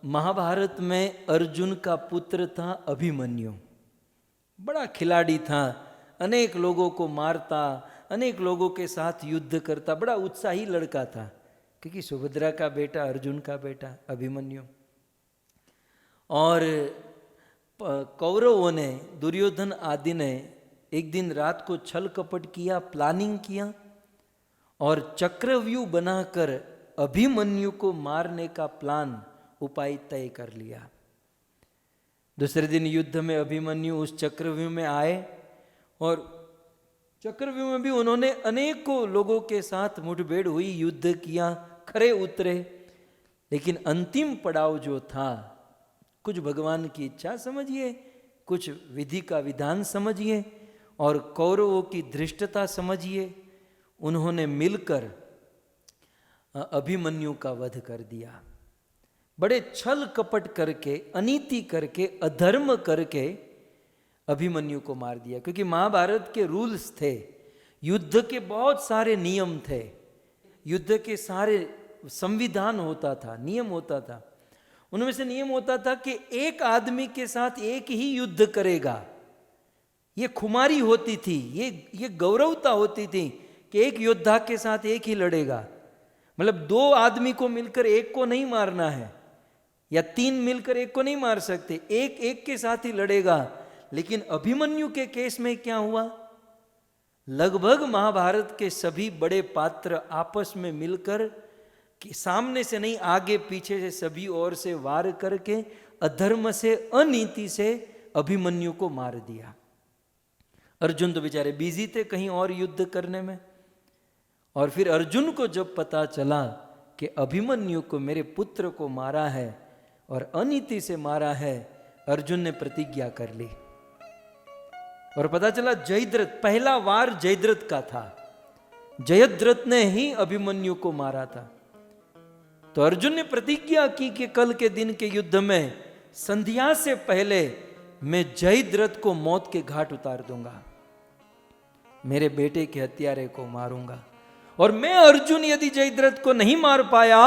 महाभारत में अर्जुन का पुत्र था अभिमन्यु। बड़ा खिलाड़ी था, अनेक लोगों को मारता, अनेक लोगों के साथ युद्ध करता, बड़ा उत्साही लड़का था। क्योंकि सुभद्रा का बेटा, अर्जुन का बेटा अभिमन्यु। और कौरवों ने, दुर्योधन आदि ने एक दिन रात को छल कपट किया, प्लानिंग किया और चक्रव्यूह बनाकर अभिमन्यु को मारने का प्लान, उपाय तय कर लिया। दूसरे दिन युद्ध में अभिमन्यु उस चक्रव्यूह में आए और चक्रव्यूह में भी उन्होंने अनेकों लोगों के साथ मुठभेड़ हुई, युद्ध किया, खरे उतरे। लेकिन अंतिम पड़ाव जो था, कुछ भगवान की इच्छा समझिए, कुछ विधि का विधान समझिए और कौरवों की धृष्टता समझिए, उन्होंने मिलकर अभिमन्यु का वध कर दिया। बड़े छल कपट करके, अनीति करके, अधर्म करके अभिमन्यु को मार दिया। क्योंकि महाभारत के रूल्स थे, युद्ध के बहुत सारे नियम थे, युद्ध के सारे संविधान होता था, नियम होता था। उनमें से नियम होता था कि एक आदमी के साथ एक ही युद्ध करेगा। ये खुमारी होती थी, ये गौरवता होती थी कि एक योद्धा के साथ एक ही लड़ेगा। मतलब दो आदमी को मिलकर एक को नहीं मारना है, या तीन मिलकर एक को नहीं मार सकते, एक एक के साथ ही लड़ेगा। लेकिन अभिमन्यु के केस में क्या हुआ, लगभग महाभारत के सभी बड़े पात्र आपस में मिलकर, कि सामने से नहीं, आगे पीछे से, सभी ओर से वार करके अधर्म से, अनीति से अभिमन्यु को मार दिया। अर्जुन तो बेचारे बिजी थे कहीं और युद्ध करने में। और फिर अर्जुन को जब पता चला कि अभिमन्यु को, मेरे पुत्र को मारा है और अनीति से मारा है, अर्जुन ने प्रतिज्ञा कर ली। और पता चला जयद्रथ, पहला वार जयद्रथ का था, जयद्रथ ने ही अभिमन्यु को मारा था। तो अर्जुन ने प्रतिज्ञा की कि कल के दिन के युद्ध में संध्या से पहले मैं जयद्रथ को मौत के घाट उतार दूंगा, मेरे बेटे के हत्यारे को मारूंगा। और मैं अर्जुन यदि जयद्रथ को नहीं मार पाया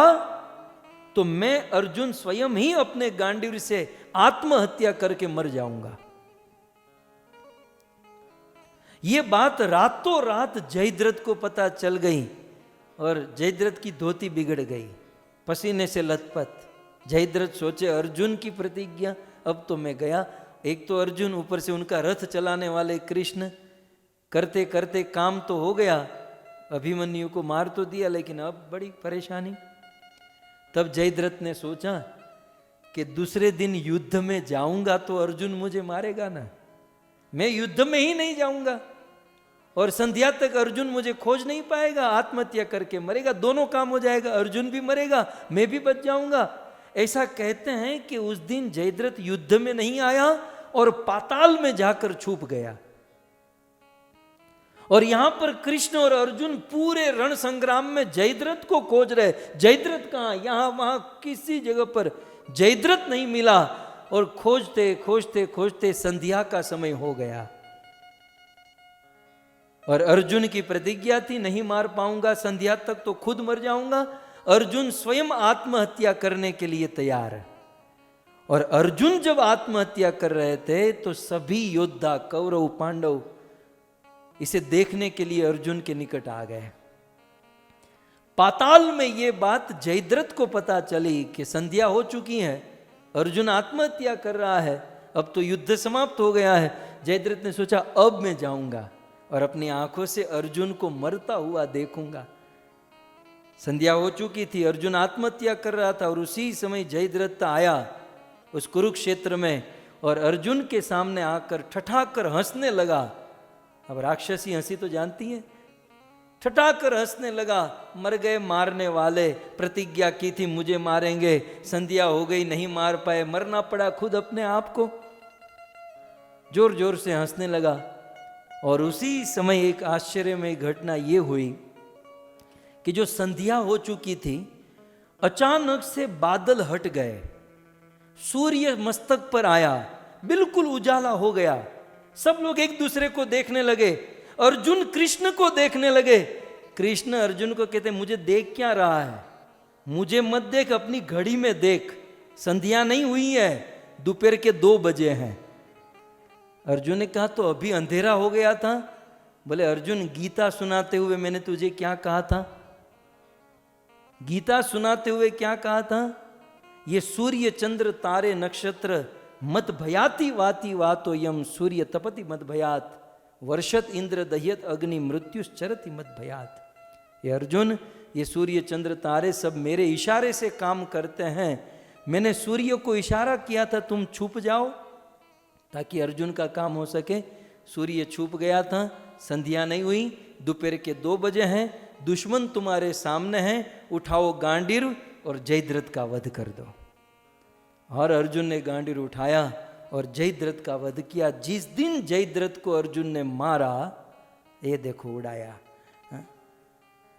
तो मैं अर्जुन स्वयं ही अपने गांडीव से आत्महत्या करके मर जाऊंगा। यह बात रातों रात जयद्रथ को पता चल गई और जयद्रथ की धोती बिगड़ गई, पसीने से लथपथ। जयद्रथ सोचे अर्जुन की प्रतिज्ञा, अब तो मैं गया। एक तो अर्जुन, ऊपर से उनका रथ चलाने वाले कृष्ण, करते करते काम तो हो गया, अभिमन्यु को मार तो दिया, लेकिन अब बड़ी परेशानी। तब जयद्रथ ने सोचा कि दूसरे दिन युद्ध में जाऊंगा तो अर्जुन मुझे मारेगा ना, मैं युद्ध में ही नहीं जाऊंगा और संध्या तक अर्जुन मुझे खोज नहीं पाएगा, आत्महत्या करके मरेगा, दोनों काम हो जाएगा, अर्जुन भी मरेगा, मैं भी बच जाऊंगा। ऐसा कहते हैं कि उस दिन जयद्रथ युद्ध में नहीं आया और पाताल में जाकर छुप गया। और यहां पर कृष्ण और अर्जुन पूरे रण संग्राम में जयद्रथ को खोज रहे। जयद्रथ कहां, यहां वहां किसी जगह पर जयद्रथ नहीं मिला और खोजते खोजते खोजते संध्या का समय हो गया। और अर्जुन की प्रतिज्ञा थी, नहीं मार पाऊंगा संध्या तक तो खुद मर जाऊंगा। अर्जुन स्वयं आत्महत्या करने के लिए तैयार है। और अर्जुन जब आत्महत्या कर रहे थे तो सभी योद्धा, कौरव पांडव, इसे देखने के लिए अर्जुन के निकट आ गए। पाताल में यह बात जयद्रथ को पता चली कि संध्या हो चुकी है, अर्जुन आत्महत्या कर रहा है, अब तो युद्ध समाप्त हो गया है। जयद्रथ ने सोचा अब मैं जाऊंगा और अपनी आंखों से अर्जुन को मरता हुआ देखूंगा। संध्या हो चुकी थी, अर्जुन आत्महत्या कर रहा था और उसी समय जयद्रथ आया उस कुरुक्षेत्र में और अर्जुन के सामने आकर ठठाकर हंसने लगा। अब राक्षसी हंसी तो जानती हैं, ठठाकर हंसने लगा, मर गए मारने वाले, प्रतिज्ञा की थी मुझे मारेंगे, संध्या हो गई नहीं मार पाए, मरना पड़ा खुद अपने आप को। जोर जोर से हंसने लगा। और उसी समय एक आश्चर्यमय घटना ये हुई कि जो संध्या हो चुकी थी, अचानक से बादल हट गए, सूर्य मस्तक पर आया, बिल्कुल उजाला हो गया। सब लोग एक दूसरे को देखने लगे, अर्जुन कृष्ण को देखने लगे। कृष्ण अर्जुन को कहते मुझे देख क्या रहा है, मुझे मत देख, अपनी घड़ी में देख, संध्या नहीं हुई है, दोपहर के 2 बजे हैं। अर्जुन ने कहा तो अभी अंधेरा हो गया था। बोले अर्जुन, गीता सुनाते हुए मैंने तुझे क्या कहा था? गीता सुनाते हुए क्या कहा था? ये सूर्य चंद्र तारे नक्षत्र मत भयाति वाति वातो यम सूर्य तपति मत भयात वर्षत इंद्र दह्यत अग्नि मृत्युश्चरति मत भयात। ये अर्जुन, ये सूर्य चंद्र तारे सब मेरे इशारे से काम करते हैं। मैंने सूर्य को इशारा किया था तुम छुप जाओ, ताकि अर्जुन का काम हो सके। सूर्य छुप गया था, संध्या नहीं हुई, दोपहर के 2 बजे हैं, दुश्मन तुम्हारे सामने हैं, उठाओ गांडीव और जयद्रथ का वध कर दो। और अर्जुन ने गांडीव उठाया और जयद्रथ का वध किया। जिस दिन जयद्रथ को अर्जुन ने मारा, ये देखो उड़ाया।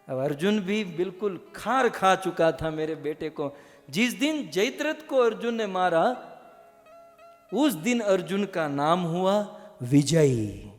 अब अर्जुन भी बिल्कुल खार खा चुका था मेरे बेटे को। जिस दिन जयद्रथ को अर्जुन ने मारा, उस दिन अर्जुन का नाम हुआ विजयी।